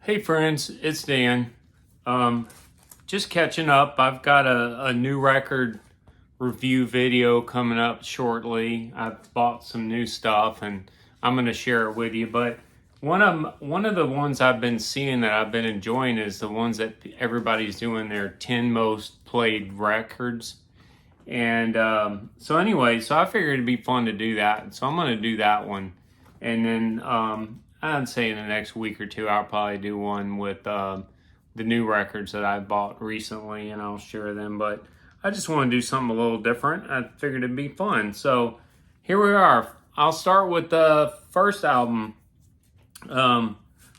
Hey friends, it's Dan. Just catching up. I've got a new record review video coming up shortly. I've bought some new stuff and I'm going to share it with you. But one of the ones I've been seeing that I've been enjoying is the ones that everybody's doing their 10 most played records. And so anyway, so I figured it'd be fun to do that. So I'm going to do that one. And then I'd say in the next week or two, I'll probably do one with the new records that I bought recently, and I'll share them. But I just want to do something a little different. I figured it'd be fun. So here we are. I'll start with the first album,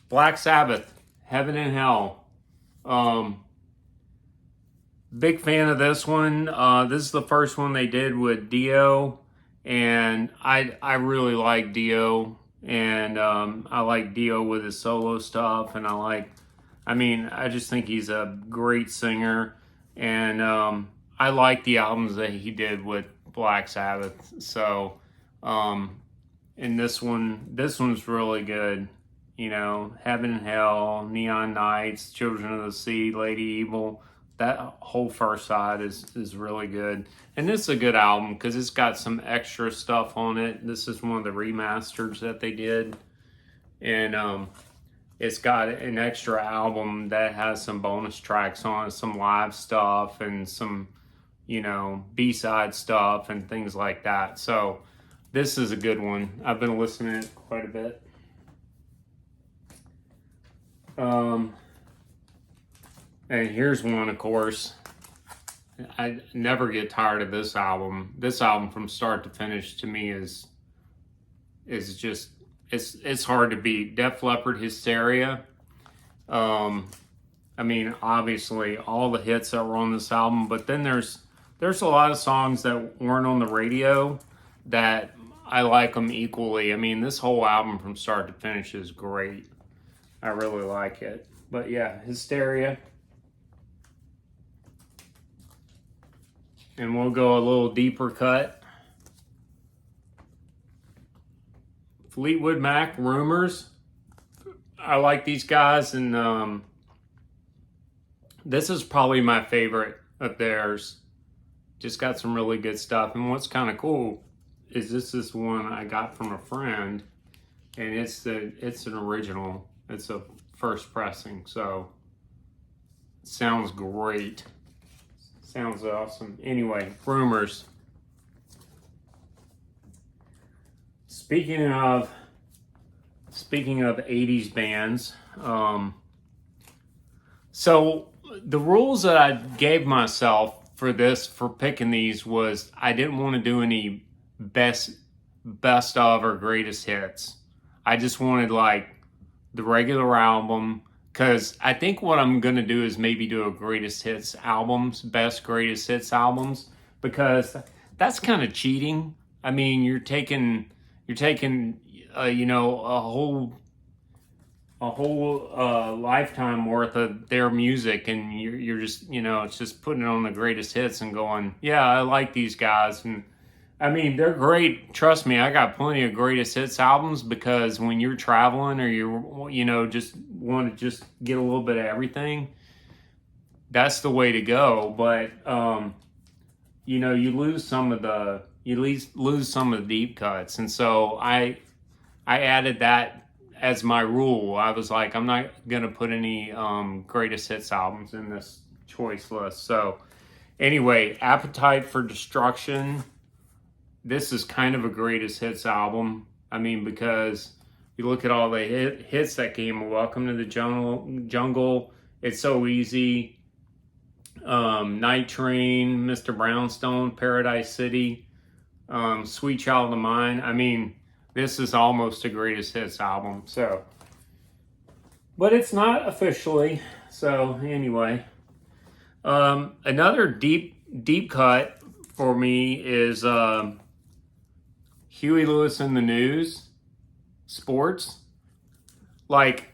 Black Sabbath, Heaven and Hell. Big fan of this one. This is the first one they did with Dio, and I really like Dio, and I like Dio with his solo stuff, and I just think he's a great singer, and I like the albums that he did with Black Sabbath. So, and this one's really good. You know, Heaven and Hell, Neon Nights, Children of the Sea, Lady Evil. That whole first side is really good. And this is a good album because it's got some extra stuff on it. This is one of the remasters that they did. And it's got an extra album that has some bonus tracks on it, some live stuff and some, B-side stuff and things like that. So this is a good one. I've been listening to it quite a bit. And here's one, of course. I never get tired of this album. This album from start to finish to me is just it's hard to beat. Def Leppard, Hysteria. Obviously all the hits that were on this album, but then there's a lot of songs that weren't on the radio that I like them equally. I mean, this whole album from start to finish is great. I really like it. But yeah, Hysteria. And we'll go a little deeper cut. Fleetwood Mac, Rumors. I like these guys, and this is probably my favorite of theirs. Just got some really good stuff. And what's kind of cool is this is one I got from a friend, and it's an original. It's a first pressing, so it sounds great. Sounds awesome. Anyway, Rumors. Speaking of 80s bands, so the rules that I gave myself for picking these was I didn't want to do any best of or greatest hits. I just wanted like the regular album. Because I think what I'm going to do is maybe do a greatest hits albums, best greatest hits albums, because that's kind of cheating. I mean, you're taking a whole lifetime worth of their music, and you're just, it's just putting it on the greatest hits and going, yeah, I like these guys. And I mean, they're great. Trust me, I got plenty of greatest hits albums, because when you're traveling or you're, just want to just get a little bit of everything, that's the way to go. But, you lose some of the deep cuts. And so I added that as my rule. I was like, I'm not going to put any greatest hits albums in this choice list. So anyway, Appetite for Destruction. This is kind of a greatest hits album. I mean, because you look at all the hits that came. Welcome to the Jungle. It's So Easy. Night Train, Mr. Brownstone, Paradise City, Sweet Child of Mine. I mean, this is almost a greatest hits album. So, but it's not officially. So anyway, another deep cut for me is Huey Lewis and the News, sports. Like,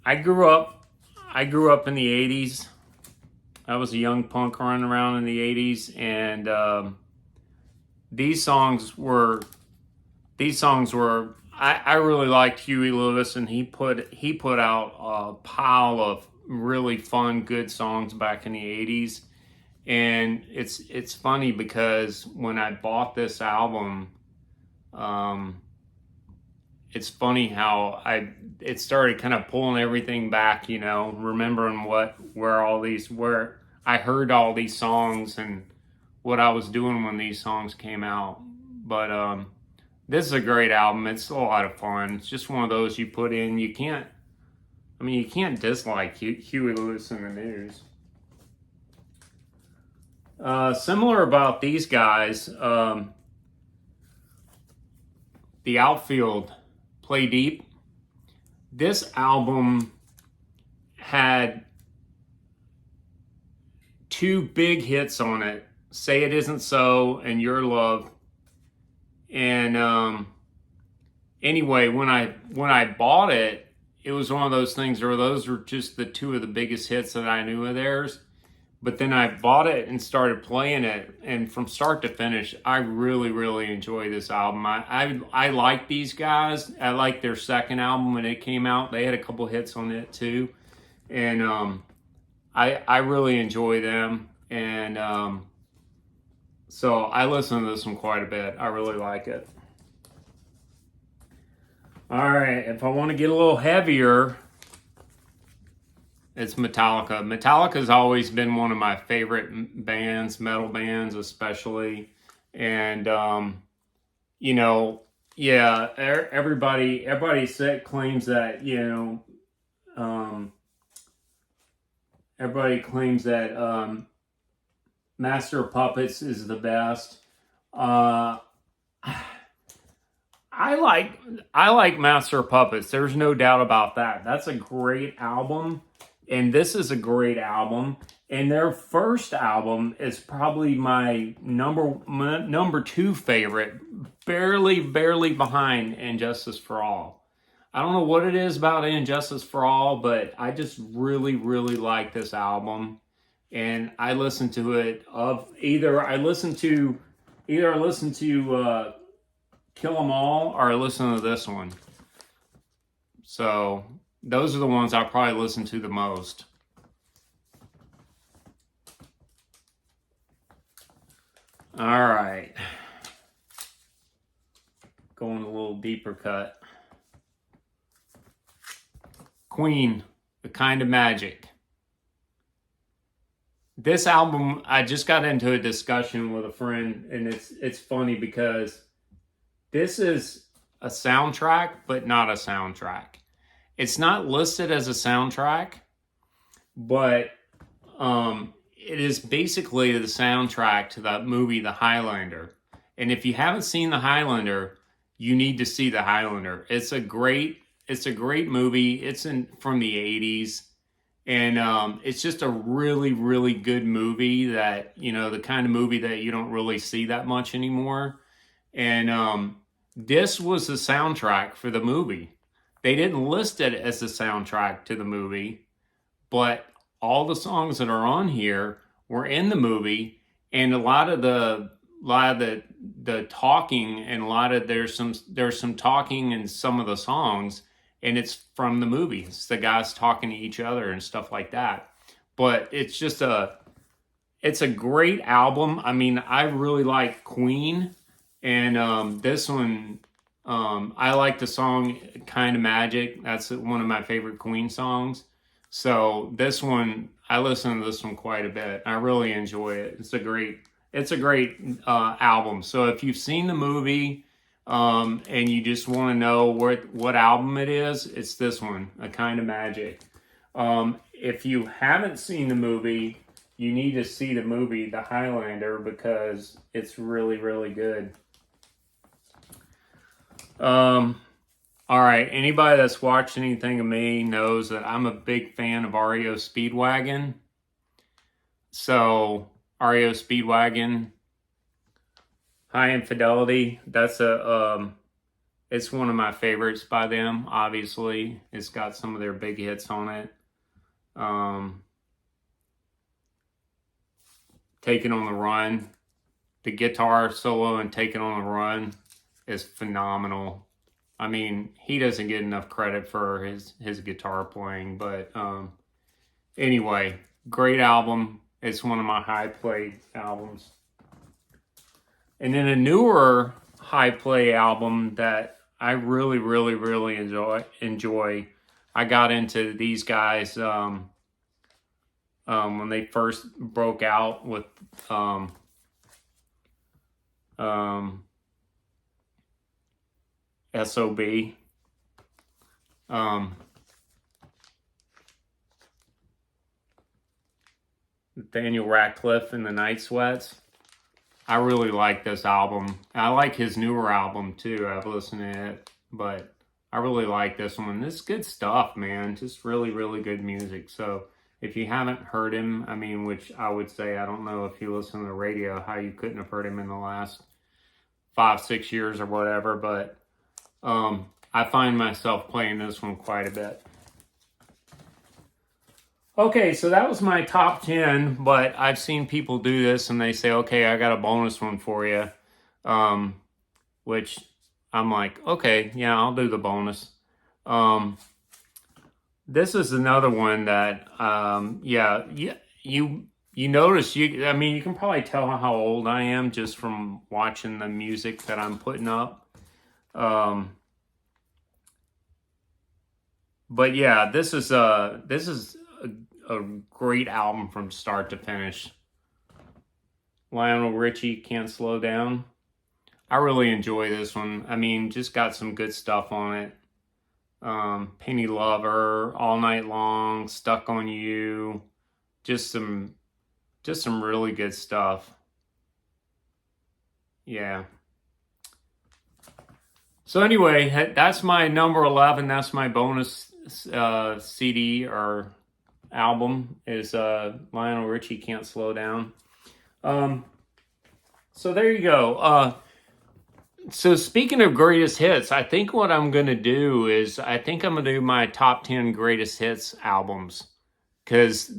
I grew up in the 80s. I was a young punk running around in the 80s, and these songs were I really liked Huey Lewis, and he put out a pile of really fun, good songs back in the '80s. And it's funny because when I bought this album, um, it's funny how it started kind of pulling everything back, remembering where I heard all these songs and what I was doing when these songs came out. But this is a great album. It's a lot of fun. It's just one of those you put in. You can't dislike Huey Lewis and the News. Similar about these guys, the Outfield, Play Deep. This album had two big hits on it, Say It Isn't So and Your Love. And anyway, when I bought it, it was one of those things where those were just the two of the biggest hits that I knew of theirs. But then I bought it and started playing it, and from start to finish, I really, really enjoy this album. I like these guys. I like their second album when it came out. They had a couple hits on it too, and I really enjoy them. And so I listen to this one quite a bit. I really like it. All right, if I want to get a little heavier, it's Metallica. Metallica's always been one of my favorite bands, metal bands especially. And yeah, everybody claims that, everybody claims that Master of Puppets is the best. I like Master of Puppets. There's no doubt about that. That's a great album. And this is a great album. And their first album is probably my number two favorite, barely behind Injustice for All. I don't know what it is about Injustice for All, but I just really, really like this album. And I listen to it either I listen to Kill 'Em All or I listen to this one. So those are the ones I probably listen to the most. All right. Going a little deeper cut. Queen, The Kind of Magic. This album, I just got into a discussion with a friend, and it's funny because this is a soundtrack, but not a soundtrack. It's not listed as a soundtrack, but it is basically the soundtrack to the movie The Highlander. And if you haven't seen The Highlander, you need to see The Highlander. It's a great movie. It's from the 80s. And it's just a really, really good movie that, the kind of movie that you don't really see that much anymore. And this was the soundtrack for the movie. They didn't list it as the soundtrack to the movie, but all the songs that are on here were in the movie, and a lot of the talking and there's some talking in some of the songs, and it's from the movie. It's the guys talking to each other and stuff like that. But it's just it's a great album. I mean, I really like Queen, and this one, I like the song Kind of Magic. That's one of my favorite Queen songs. So this one, I listen to this one quite a bit. I really enjoy it. It's a great album. So if you've seen the movie, and you just want to know what album it is, it's this one, A Kind of Magic. If you haven't seen the movie, you need to see the movie The Highlander because it's really, really good. All right, anybody that's watched anything of me knows that I'm a big fan of Ario Speedwagon. So Ario Speedwagon, High Infidelity, that's it's one of my favorites by them, obviously. It's got some of their big hits on it. Taking on the Run, the guitar solo and Taking on the Run is phenomenal. I mean, he doesn't get enough credit for his guitar playing, but anyway, great album. It's one of my high played albums. And then a newer high play album that I really, really, really enjoy. I got into these guys when they first broke out with SOB. Daniel Radcliffe and the Night Sweats. I really like this album. I like his newer album too. I've listened to it, but I really like this one. This is good stuff, man. Just really, really good music. So if you haven't heard him, I mean, which I would say, I don't know if you listen to the radio, how you couldn't have heard him in the last 5-6 years or whatever, but I find myself playing this one quite a bit. Okay, so that was my top 10, but I've seen people do this and they say, okay, I got a bonus one for you, which I'm like, okay, yeah, I'll do the bonus. This is another one that, yeah, you notice, I mean, you can probably tell how old I am just from watching the music that I'm putting up. But yeah, this is a great album from start to finish. Lionel Richie, Can't Slow Down. I really enjoy this one. I mean, just got some good stuff on it. Penny Lover, All Night Long, Stuck on You. Just some really good stuff. Yeah. So anyway, that's my number 11. That's my bonus CD or album is Lionel Richie, Can't Slow Down. So there you go. So speaking of greatest hits, I think what I'm going to do is I think I'm going to do my top 10 greatest hits albums. Because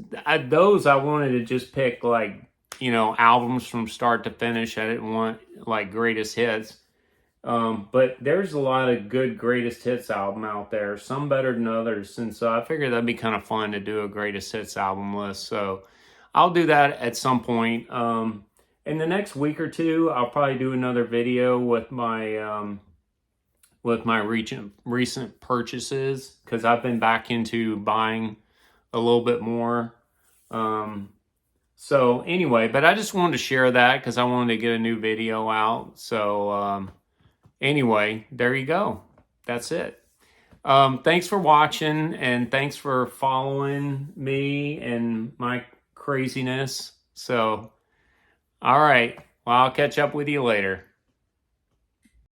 those I wanted to just pick like, albums from start to finish. I didn't want like greatest hits. But there's a lot of good greatest hits album out there, some better than others, and so I figured that'd be kind of fun to do a greatest hits album list. So I'll do that at some point. In the next week or two, I'll probably do another video with my recent purchases, because I've been back into buying a little bit more. So anyway, but I just wanted to share that because I wanted to get a new video out. So anyway, there you go. That's it. Thanks for watching, and thanks for following me and my craziness. So, all right. Well, I'll catch up with you later.